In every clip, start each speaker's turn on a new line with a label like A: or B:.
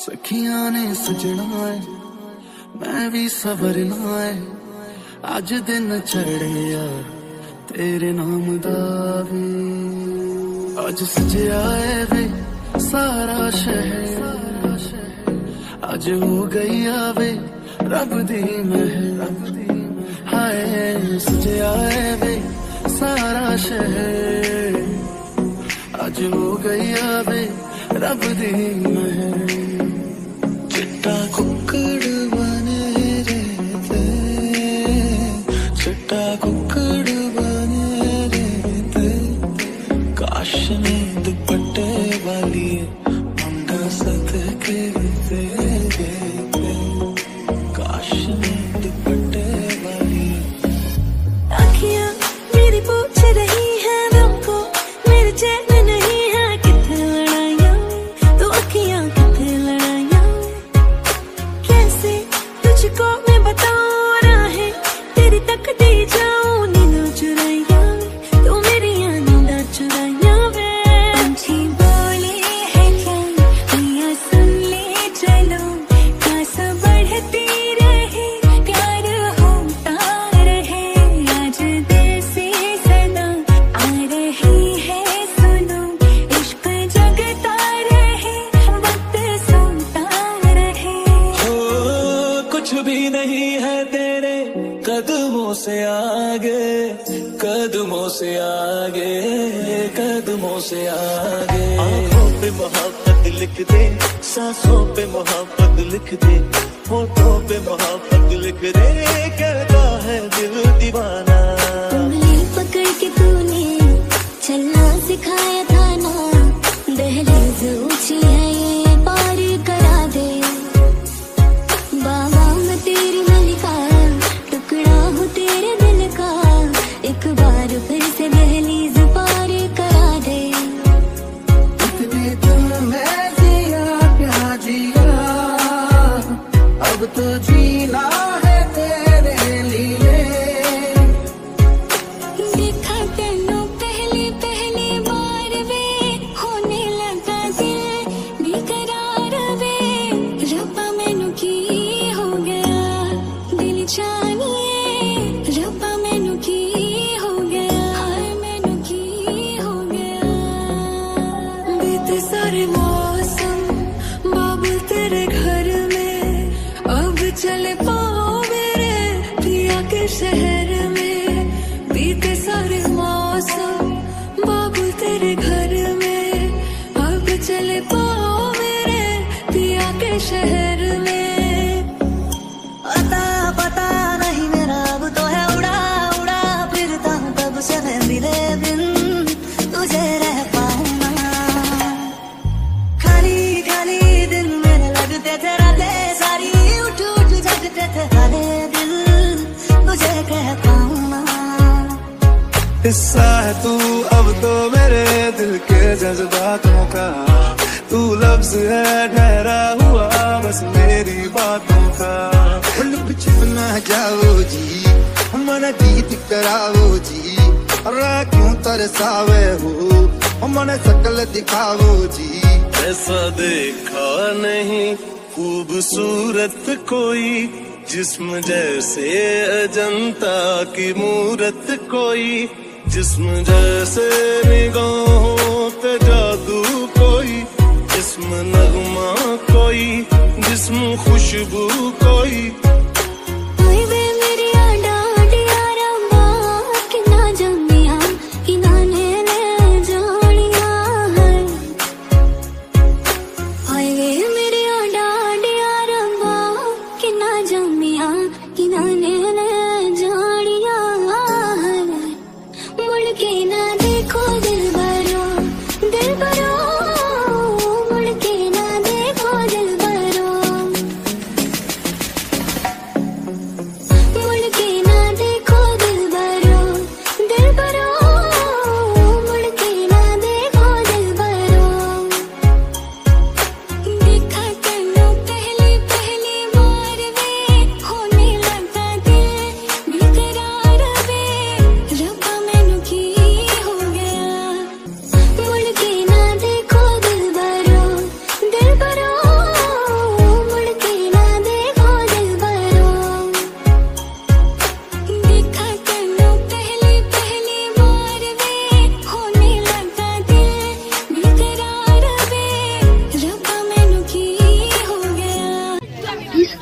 A: सखियां ने सजना है मैं भी सवरना है अज दिन चढ़े यार तेरे नाम दा वे अज सजया है वे सारा शहर अज हो गई आवे रब दी महर हाय सजया है वे सारा शहर अज हो गई आवे रब दी महर चिट्टा कुक्कड़ बने रहते चिट्टा कुक्कड़ बने रहते काश ने दुपट्टे वाली मुंडा सद के रहते काश ने दुपट्टे वाली
B: आँखियाँ मेरी पूछ रही है हमको मेरे चैन नहीं है कितने लड़ाइयाँ तो आँखियाँ कितने लड़ाइयाँ कैसे तुझको मैं बताऊँ राहें तेरी तक दी जाऊँ नींद चुराइयाँ तो मेरी नींद चुराइयाँ वे पंछी बोले है क्या मैया सुन ले चलो प्यास बढ़ती रहे प्यार होता रहे आज दिल से सदा आ रही है सुनो इश्क जगता रहे वक्त सोता रहे
A: हो कुछ भी नहीं है तेरे कदमों से आगे कदमों से आगे कदमों से आगे आँखों पे मोहब्बत लिख दे सांसों पे मोहब्बत लिख दे होठों पे मोहब्बत लिख दे कहता है दिल दीवाना
B: उंगली पकड़ के तूने चलना सिखाया था ना दहलीज ऊंची है ये पार करा दे बाबा मैं तेरी मलिका टुकड़ा हूँ तेरे दिल का एक बार फिर से दहलीज पार करा दे
A: इतने दिल में जिया क्या जिया अब तो जीना है तेरे लिए
B: देखा तेनों पहली पहली बार वे होने लगा दिल बेकरार वे रब्बा मैनू की हो गया दिल जानिए रब्बा मैनू की हो गया हाय मैनू की हो गया बीते सारे मौसम बाबुल तेरे घर में अब चले पाओ मेरे पिया के शहर में बीते सारे मौसम बाबुल तेरे घर में अब चले पाओ मेरे पिया के शहर में
C: अता पता नहीं मेरा अब तो है उड़ा उड़ा फिरता हूँ कब से मैं मिले बिन तुझे रह पाऊँ ना खाली खाली दिन मेरे लगते थे रातें सारी उठ उठ जगते थे खाले दिल तुझे कह पाऊँ ना
A: हिस्सा है तू अब तो मेरे दिल के जज्बातों का तू लफ्ज है ठहरा हुआ बस मेरी बातों का
D: लुक छुप ना जाओ जी मन गीत कराओ जी रा क्यों तरसावे हो मन शकल दिखाओ जी
A: ऐसा देखा नहीं खूबसूरत कोई जिस्म जैसे अजंता की मूरत कोई जिस्म जैसे निगाहों पे जादू कोई जिस्म नगमा कोई जिस्म खुशबू कोई
B: ओए वे मेरी आडा आडिया रंबा किना जमिया किना ने जानिया है ओए वे मेरी आडा आडिया रंबा किना जमिया किना ने जानिया है मुड़ के ना देखो दिल भरो मुड़ के ना देखो दिल भरो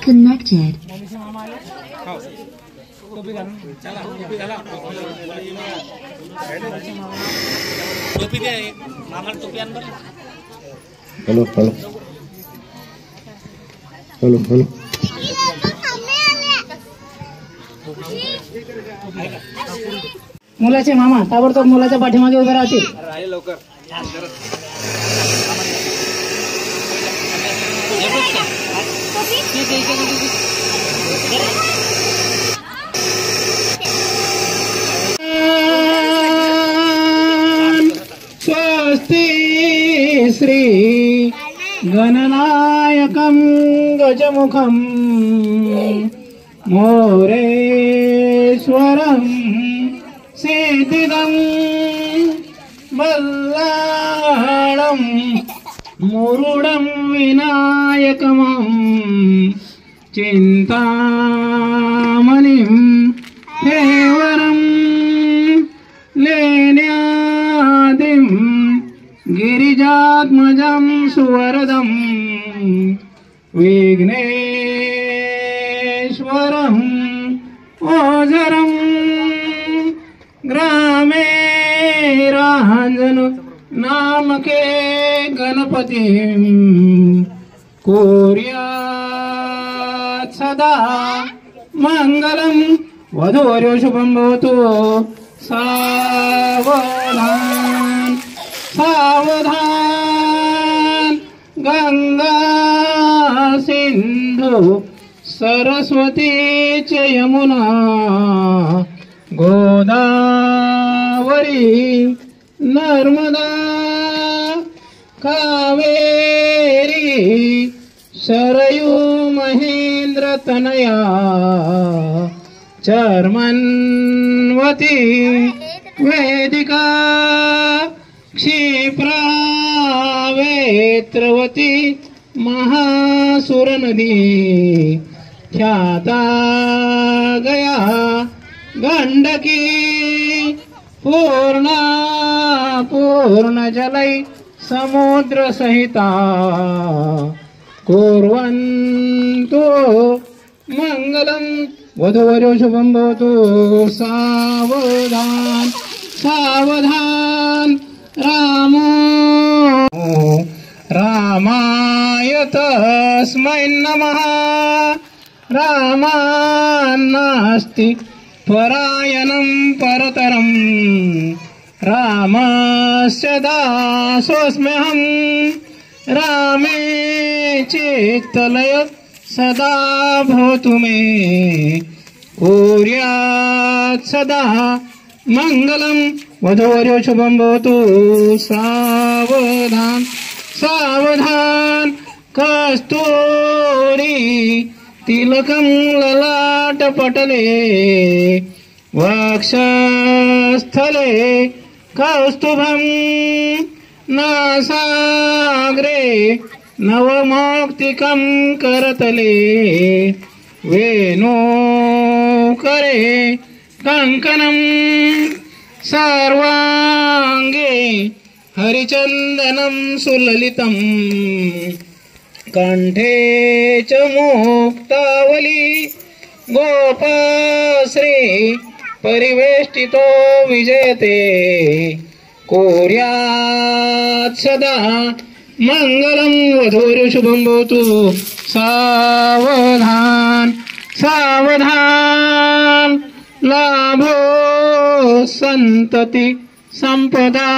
B: disconnected.
E: Hello hello hello hello
F: मुलाचे मामा ताबडतोब मुलाच्या पाठीमागे उभे राहतील. स्वस्ति श्री गणनायकं गजमुखं मोरेश्वरं सिद्धिदं बल्लाळं मुरुडं विनायकमं चिन्तामणिं हेवरं लेण्यादिं गिरिजात्मजं सुवरदं विघ्नेश्वरं ओझरं ग्रामे रांजन नामके गणपतिं कुर्यात् सदा मंगलं वधूवर्यो शुभं भवतु. सावधान सावधान गंगा सिंधु सरस्वती च यमुना गोदावरी नर्मदा कावेरी शरयू महेंद्र तनया चर्मन्वती वेदिका क्षिप्रा वेत्रवती महासुर नदी ख्याता गया गंडकी पूर्णा पूर्ण जलै समुद्र सहिता कुर्वन्तु मंगलं वधूवर्यो शुभं भवतु. सावधान सावधान रामो रामाय तस्मै नमः. रामान्नास्ति परायणं परतरं रामस्य दासोऽस्म्यहं रामे चित्तलय सदा भवतु मे कुर्यात् सदा मंगलं वधूवर्यो शुभं भवतु. सावधान सावधान कस्तूरी तिलकं ललाटपटले वक्षस्थले कौस्तुभं नासाग्रे नवमौक्तिकं करतले वेणुकरे कंकणं सर्वांगे हरिचन्दनं सुललितं कंठे च मुक्तावली गोपश्री परिवेष्टितो विजयते कुर्यात् सदा मंगलं वधूवर्यो शुभं भवतु. सावधान सावधान लाभो संतति संपदा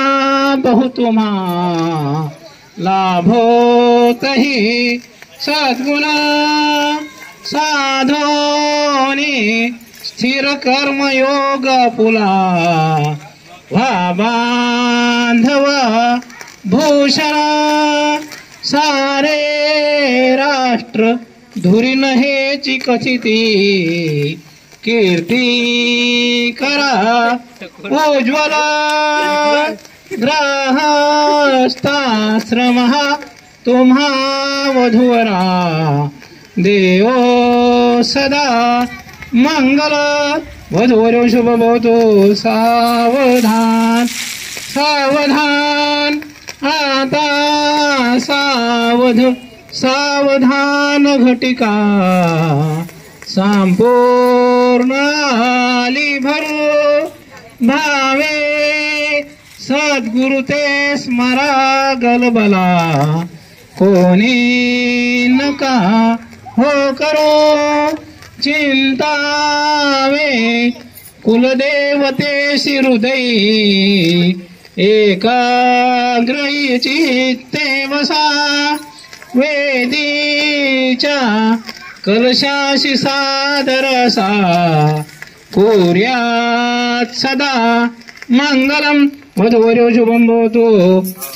F: बहुतुमा लाभो तहि सद्गुणा साधोनि स्थिर कर्म योग पुला बांधव भूषण सारे राष्ट्र धुरी नहेची कथिती कीर्ती करा उज्ज्वला ग्रहस्थाश्रमः तुम्हा वधूवरा देवो सदा मंगल वधूवर्यो शुभ भवतु. सावधान सावधान आता सावध सावधान घटिका संपूर्ण आली भरू भावे सद्गुरु ते स्मरा गलबला कोणी नका हो करो चिंतावे कुलदेवतेशी हृदय एकाग्रही चित्ते वसा वेदीच्या कलशाशी सादरसा कुर्यात सदा मंगलम वधूवर्यो शुभम भवतु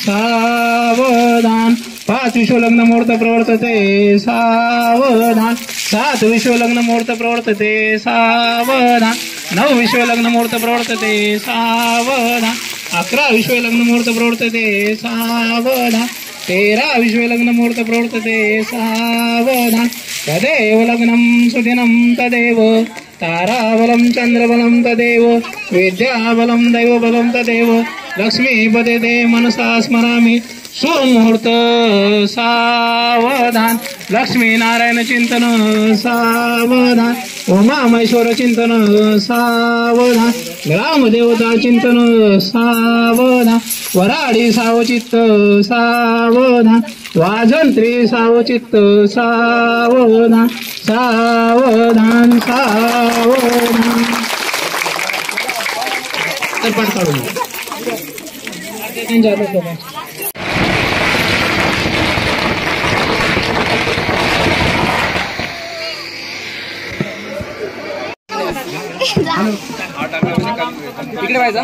F: सावधान 5 विश्वलग्न मुहूर्त प्रवर्तते सावधान 7 विश्वलग्न मुहूर्त प्रवर्तते सावधान 9 विश्वलग्न मुहूर्त प्रवर्तते सावधान 11 विश्वलग्न मुहूर्त प्रवर्तते सावधान 13 विश्वलग्न मुहूर्त प्रवर्तते सावधान तदेव लग्नं सुदिनं तदेव ताराबलं चंद्रबलं तदेव विद्याबलं दैवबलं तदेव लक्ष्मीपदे ते मनसा स्मरामि सुमुहूर्त सावधान लक्ष्मी नारायण चिंतन सावधान उमा महेश्वर चिंतन सावधान ग्रामदेवता चिंतन सावधान वराडी सावचित्त सावधान वाजंत्री सावचित्त सावधान सावधान सावधान तर पाठ काढून
E: इकडे पाहिजे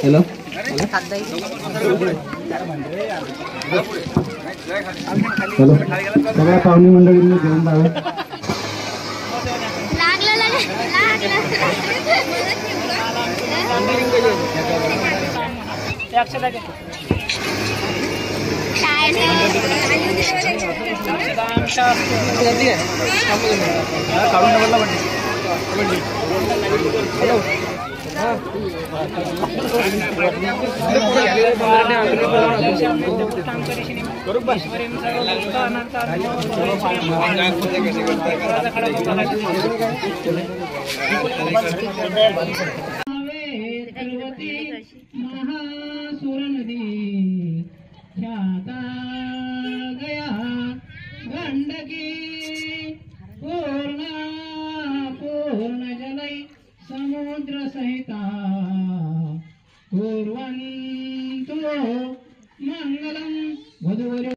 F: हॅलो हॅलो सगळ्या पाहुणे मंडळींनी घेऊन जावं महासुर नदी ख्याता गया गंडकी पूर्ण जलै समुद्र सहिता कुर्वन्तु मंगलम वधूवर्यो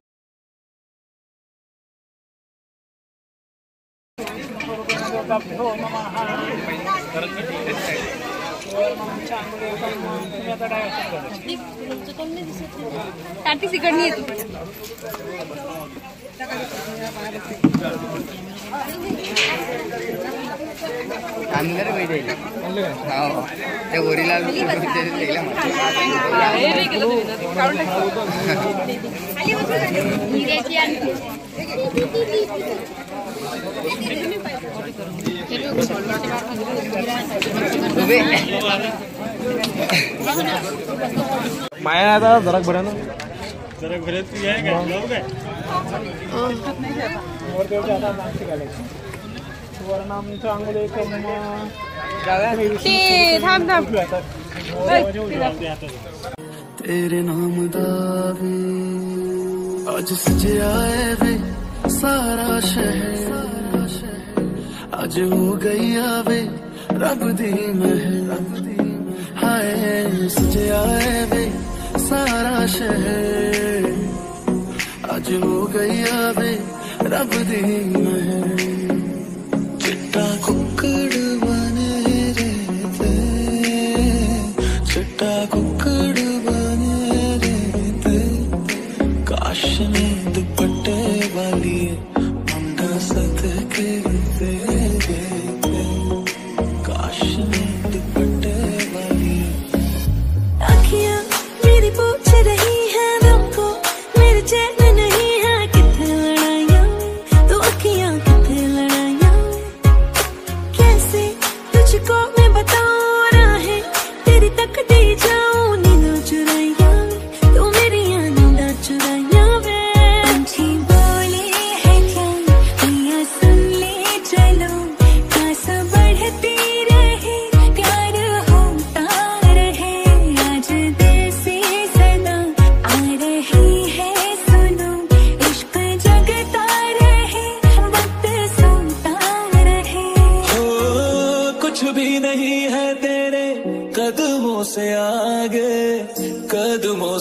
G: कार्तिक इकडनी येतो
E: अंदर बैठे त्या गोरीला
H: माया आता जरा भरा ना जरा भरत तू आहे काय जाऊ काय सुवर्णाम चांगले
A: तेरे नाम दावे आज सजया वे सारा शहर आज हो गई आवे रब दी महल हाय सजया वे सारा शहर आज हो गई आवे रब दी महल चिट्टा कुक्कड़ बने रहते चिट्टा कुक्कड़ बने रहते काश ने दुपट्टे वाली मुंडा सद के रहते काश ने दुपट्टे वाली
B: अखियां मेरी पूछ रही है हमको मेरे चैन नहीं है कितने लड़ाइयाँ तो अखियां कितने लड़ाइयाँ कैसे तुझको मैं बताऊं राहें तेरी तकती जाऊं नींदों चुराइयाँ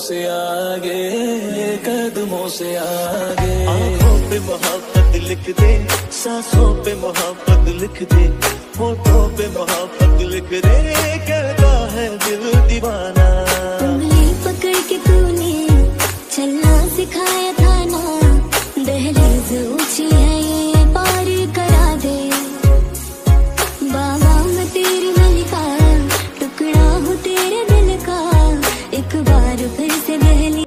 A: से आगे, कदमों से आगे। आँखों पे मोहब्बत लिख दे, सांसों पे मोहब्बत लिख दे, होठों पे मोहब्बत लिख दे, कहता है दिल दीवाना।
B: उंगली पकड़ के तूने चलना सिखाया था ना, दहलीज ऊंची है ये पार करा दे। बाबा मैं तेरी मलिका, टुकड़ा हूँ तेरे दिल का, एक बार फिर से दहली।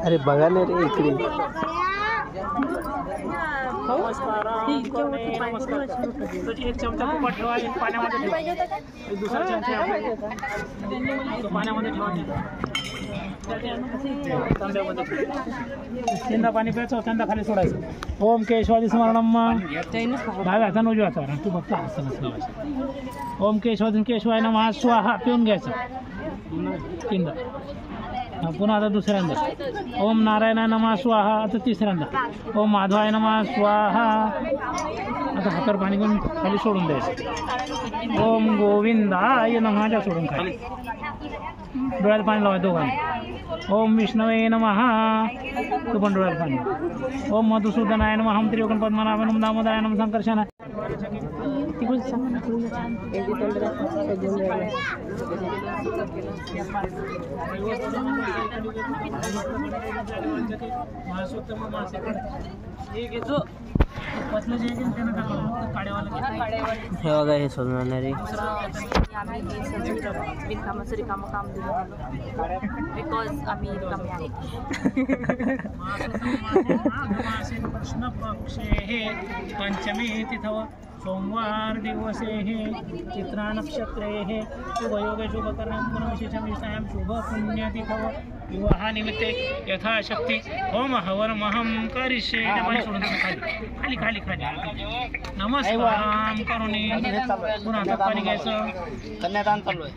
H: अरे बघा ना रे इकडे.
I: एक चमचा तुपात ठेवा, एक पाण्यामध्ये ठेवा, दुसरा चमचा पाण्यामध्ये ठेवा, तीनदा पाणी प्यायचं, तीनदा खाली सोडायचं. ओम केशवादी स्मरणम, डाव्या हातानं उजव्या हातावर, तू फक्त हसत. ओम केशवादी केशवाय नमः स्वाहा पिऊन घ्यायचं तीनदा. पुन्हा आता दुसऱ्यांदा ओम नारायणाय नमः स्वाहा, आता तिसऱ्यांदा ओम माधवाय नमः स्वाहा. आता हातावर पाणी घेऊन खाली सोडून द्यायचं. ओम गोविंदाय नमः सोडून खाली, डोळ्यात पाणी लावायचं दोघांनी. ओम विष्णवे नमः, तो पण डोळ्यात पाणी. ओम मधुसूदनाय नमः, हम त्रियोगण पद्मनाभनम दामोदराय नमः संकर्षण.
E: हे बघा हे सोडणारे
G: बिनकामाचं रिकामं काम दिलं बिकॉज आम्ही रिकामे आहे.
I: कृष्ण पक्षे पंचमी तिथव सोमवार दिवसे चित्रा नक्षत्रे शुभयोगे शुभकर्म विशेषां शुभ पुण्यतिथव विवाहानिमित्ते यथाशक्ती होम हवनमहं करिष्ये. सोडून खाली खाली खाली खाली नमस्कार करून पुन्हा हातात पाणी घ्यायचं.
E: कन्यादान चालू आहे,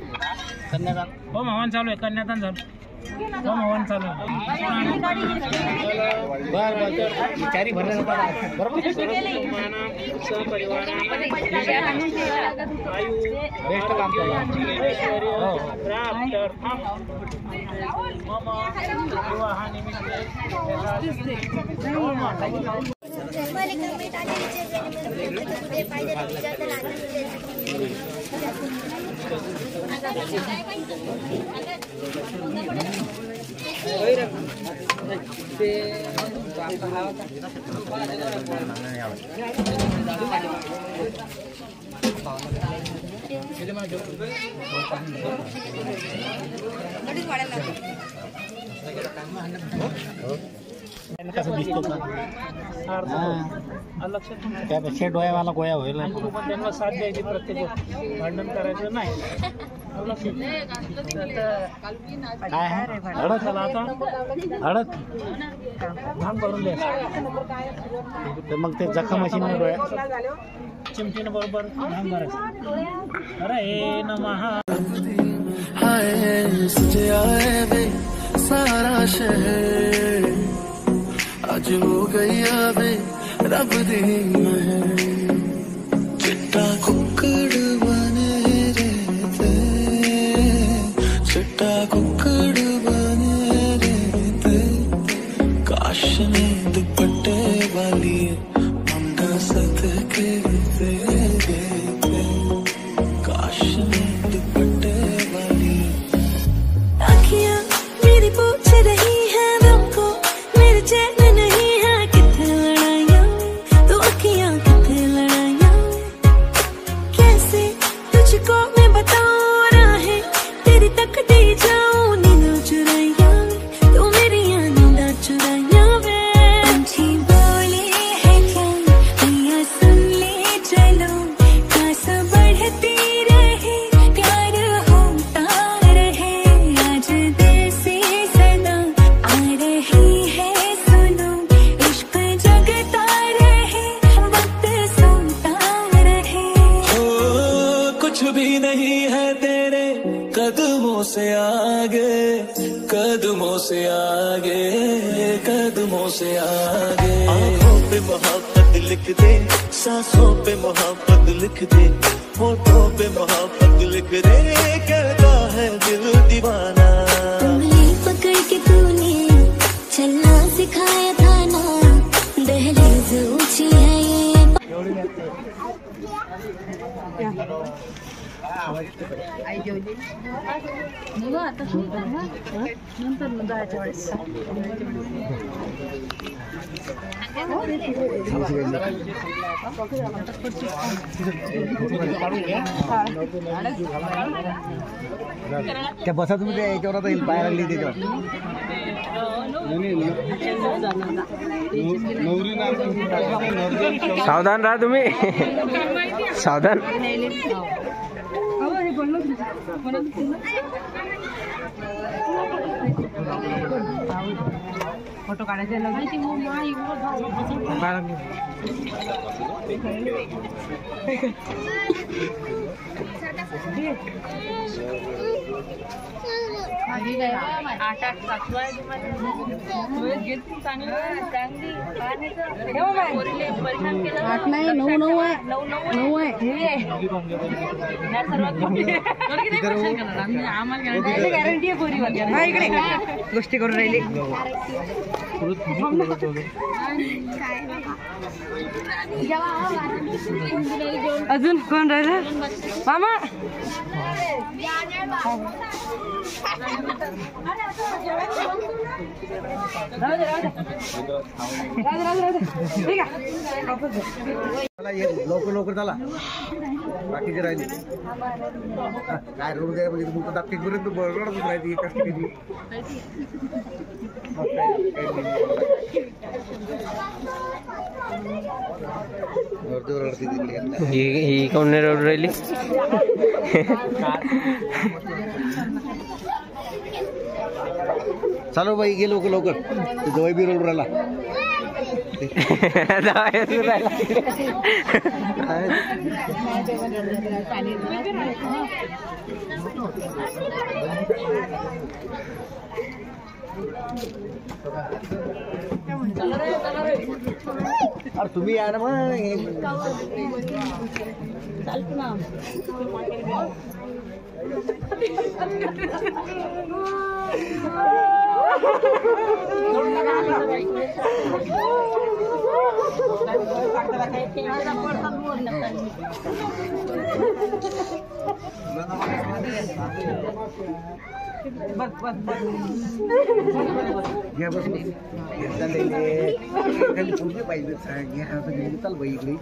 E: कन्यादान
I: होम हवन चालू आहे, कन्यादान झालं, होम हवन चालू आहे.
E: चारी भरले
I: कसं दिसतो का
E: त्यापेक्षा डोळ्यावाला गोया होईल.
I: पण त्यांना साथ द्यायची, प्रत्येक भांडण करायचं नाही.
E: काय हळद
I: चला आता
E: हळद
I: भांग भरून द्यायचं,
E: तर मग ते जखम अशी नाही डोळ्या
I: चिमटीनं बरोबर भांग भरायचं. अरे नमः
A: हाय सजे आए वे सारा शहर, आज हो गई वे रब दी महर. चिट्टा कुक्कड़ बने रहते, चिट्टा कुक्कड़ बने रहते, काश ने दुपट्टे वाली मंगा सदके देते, काश ने दुपट्टे वाली.
B: आँखियाँ मेरी पूछ रही है हमको, मेरे चैन नहीं है, कितने लड़ाइयाँ तो आँखियाँ कितने लड़ाइयाँ. कैसे तुझको मैं बताऊँ राहें तेरी तकती जाऊँ, नींद चुराइयाँ तू मेरी नींद चुराइयाँ वे. पंछी बोले है क्या भैया सुन ले चलो, खास बढ़ती रहे प्यार होता रहे, आज दिल से सदा आ रही है सुनो, इश्क जगता रहे वक्त सोता रहे.
A: ओ कुछ भी नहीं है तेरे कदमों से आगे, कदमों से आगे, कदमों से आगे. आँखों पे मोहब्बत लिख दे, सांसों पे मोहब्बत लिख दे, होठों पे मोहब्बत लिख दे कहता है दिल दीवाना।
B: उंगली पकड़ के तूने चलना सिखाया था ना, दहलीज ऊंची है ये।
G: आई जेवली नाही आता नंतर जायच्या वेळेस
E: त्या बसा तुम्ही याच्यावर आता पाय लागली त्याच्यावर
H: सावधान राहा तुम्ही सावधान
G: फोटो काढायचे गॅरंटी इकडे गोष्टी करून राहिली अजून कोण राहिलं मामा
E: लवकर लवकर चला बाकीचे राहिले काय रोड द्या म्हणजे तुमचं दाखतेपर्यंत बरोबरच राहते एकाच ठिकाणी
H: ही कोण रोड राहिली
E: चालो बाई गे लवकर लवकर जवळ बी रोड राहिला अरे तुम्ही या ना मग
G: चालतो ना
E: घ्या बस खाली पुढे पाहिजे घ्या चाल बाई इकडे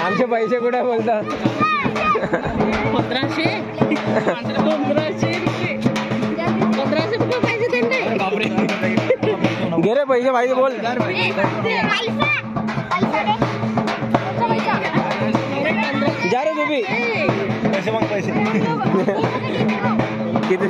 H: आमचे पैसे कुठे बोलतात
G: 1500 रुपये पाहिजे त्यांना.
H: घे रे पैसे पाहिजे बोल. जा रे तुम्ही पैसे मग पैसे किती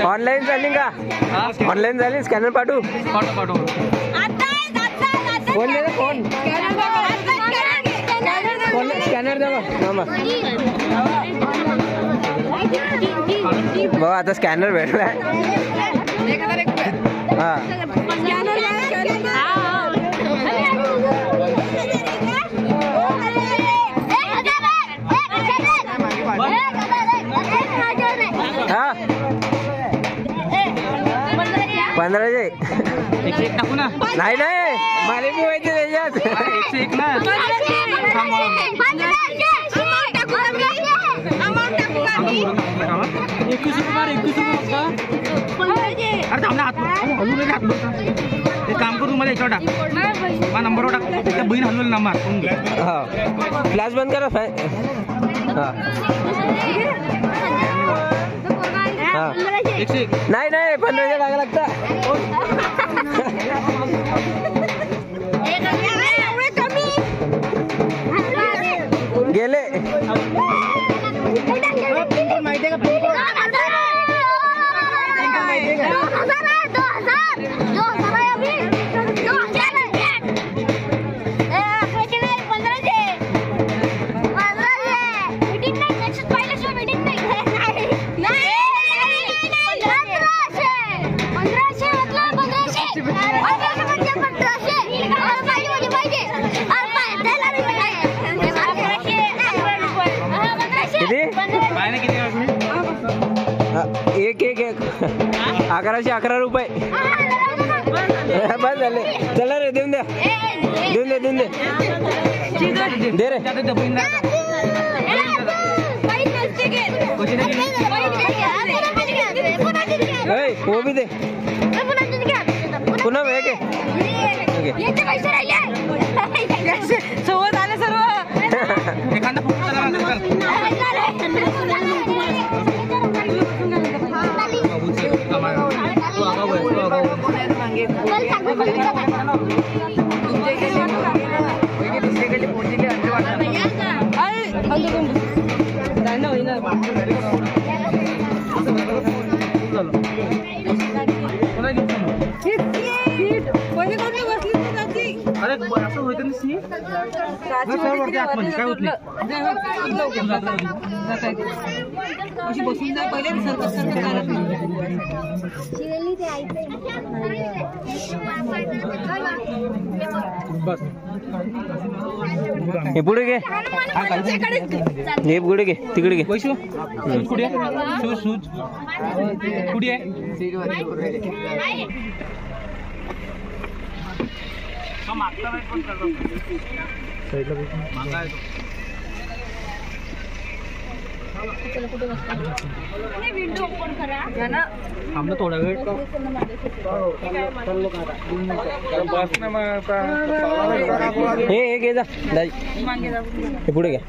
H: ऑनलाईन झाली का? ऑनलाईन झाली स्कॅनर पाठवू फोन दे फोन स्कॅनर द्या बघा आता स्कॅनर भेटलाय. हा हा 1500 टाकू ना. नाही नाही मला बी व्हायचे त्याच्यात 101 ना.
E: एक काम करू मला याच्यावर टाक माझा नंबरवर टाक त्या बहीण हलवलं नंबर.
H: हा फ्लॅश बंद करा. हा नाही नाही 1500 टाका लागता. गेले माहिती का? एक 1111 रुपये बस झाले. चला रे देऊन द्या दे रे. वो भी दे पुन्हा वेग
G: सोबत आले सर्व.
E: एखादा अरे असं होतं नाही काय होत नाही. बसून जा पहिले बस
H: हे पुढे घे. हे पुढे घे तिकडे घे.
E: पैसे पुढे शूज पुढे
G: विंडो ओपन करा
E: आमनं थोडा वेळ
H: हे घे जा हे पुढे घ्या.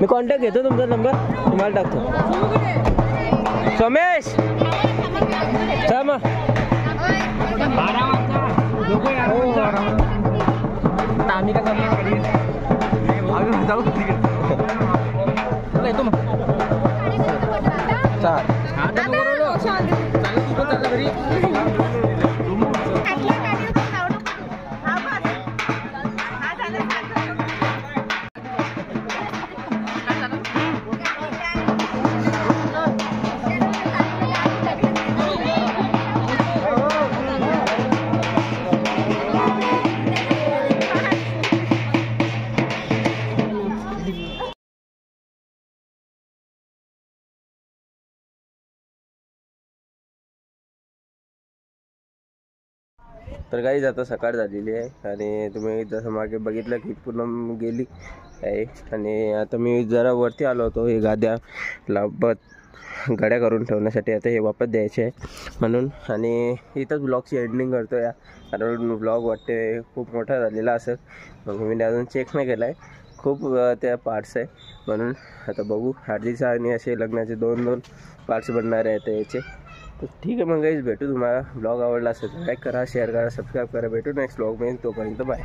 H: मी कॉन्टॅक्ट घेतो तुमचा नंबर तुम्हाला टाकतो. सोमेश चल मग आम्ही का जाऊ येतो मग चाल. तर काहीच आता सकाळ झालेली आहे आणि तुम्ही जसं मागे बघितलं की पूनम गेली आहे आणि आता मी जरा वरती आलो होतो हे गाद्या गाड्या करून ठेवण्यासाठी. आता हे वापस द्यायचे आहे म्हणून. आणि इथंच ब्लॉगची एंडिंग करतो या, कारण ब्लॉग वाटते खूप मोठा झालेला असेल. मग मी अजून चेक नाही केला आहे, खूप त्या पार्ट्स आहे म्हणून. आता बघू, हळदीचा आणि असे लग्नाचे 2-2 पार्ट्स बनणार आहेत याचे. तर ठीक आहे मग गाईज, भेटू. तुम्हाला ब्लॉग आवडला असेल तर लाईक करा, शेअर करा, सबस्क्राईब करा. भेटू नेक्स्ट ब्लॉग में. तोपर्यंत बाय.